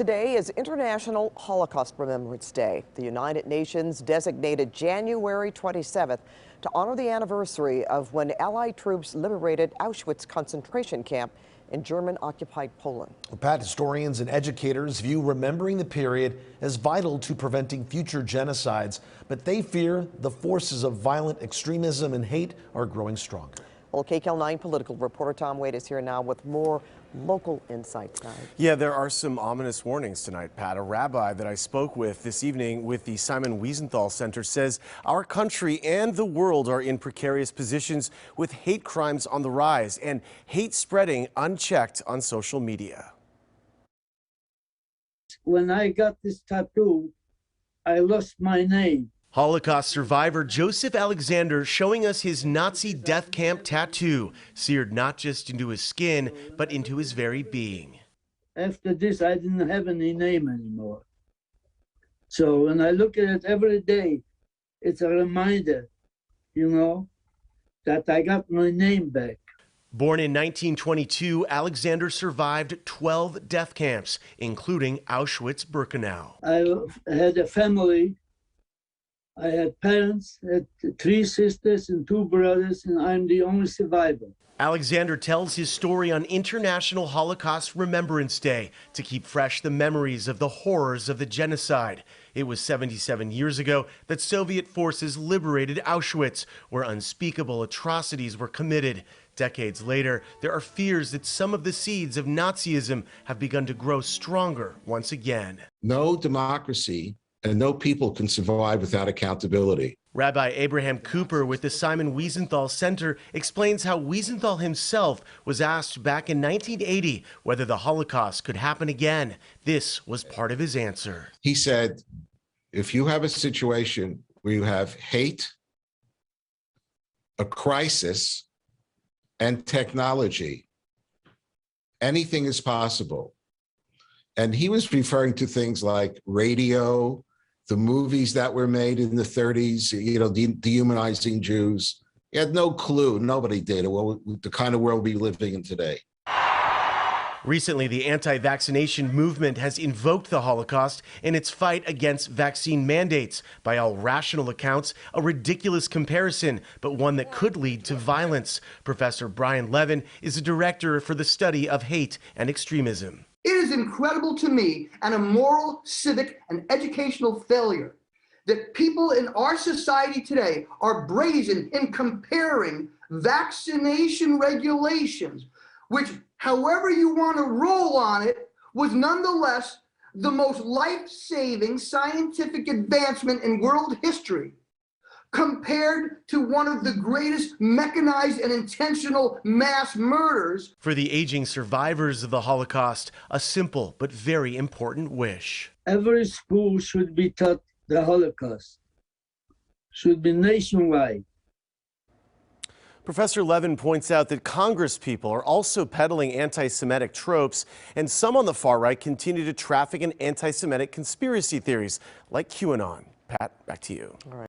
Today is International Holocaust Remembrance Day. The United Nations designated January 27th to honor the anniversary of when Allied troops liberated Auschwitz concentration camp in German-occupied Poland. Well, Pat, historians and educators view remembering the period as vital to preventing future genocides, but they fear the forces of violent extremism and hate are growing stronger. Well, KCAL 9 political reporter Tom Wade is here now with more local insights. Yeah, there are some ominous warnings tonight, Pat. A rabbi that I spoke with this evening with the Simon Wiesenthal Center says our country and the world are in precarious positions with hate crimes on the rise and hate spreading unchecked on social media. When I got this tattoo, I lost my name. Holocaust survivor Joseph Alexander showing us his Nazi death camp tattoo, seared not just into his skin, but into his very being. After this, I didn't have any name anymore. So when I look at it every day, it's a reminder, that I got my name back. Born in 1922, Alexander survived 12 death camps, including Auschwitz-Birkenau. I had a family. I had parents, had 3 sisters and 2 brothers, and I'm the only survivor. Alexander tells his story on International Holocaust Remembrance Day to keep fresh the memories of the horrors of the genocide. It was 77 years ago that Soviet forces liberated Auschwitz, where unspeakable atrocities were committed. Decades later, there are fears that some of the seeds of Nazism have begun to grow stronger once again. No democracy and no people can survive without accountability. Rabbi Abraham Cooper with the Simon Wiesenthal Center explains how Wiesenthal himself was asked back in 1980 whether the Holocaust could happen again. This was part of his answer. He said, if you have a situation where you have hate, a crisis, and technology, anything is possible. And he was referring to things like radio, the movies that were made in the 30s, dehumanizing Jews. He had no clue, nobody did, the kind of world we're living in today. Recently, the anti-vaccination movement has invoked the Holocaust in its fight against vaccine mandates. By all rational accounts, a ridiculous comparison, but one that could lead to violence. Professor Brian Levin is a director for the study of hate and extremism. It is incredible to me and a moral, civic, and educational failure that people in our society today are brazen in comparing vaccination regulations, which, however you want to roll on it, was nonetheless the most life-saving scientific advancement in world history, compared to one of the greatest mechanized and intentional mass murders. For the aging survivors of the Holocaust, a simple but very important wish. Every school should be taught the Holocaust. Should be nationwide. Professor Levin points out that Congress people are also peddling anti-Semitic tropes, and some on the far right continue to traffic in anti-Semitic conspiracy theories like QAnon. Pat, back to you. All right.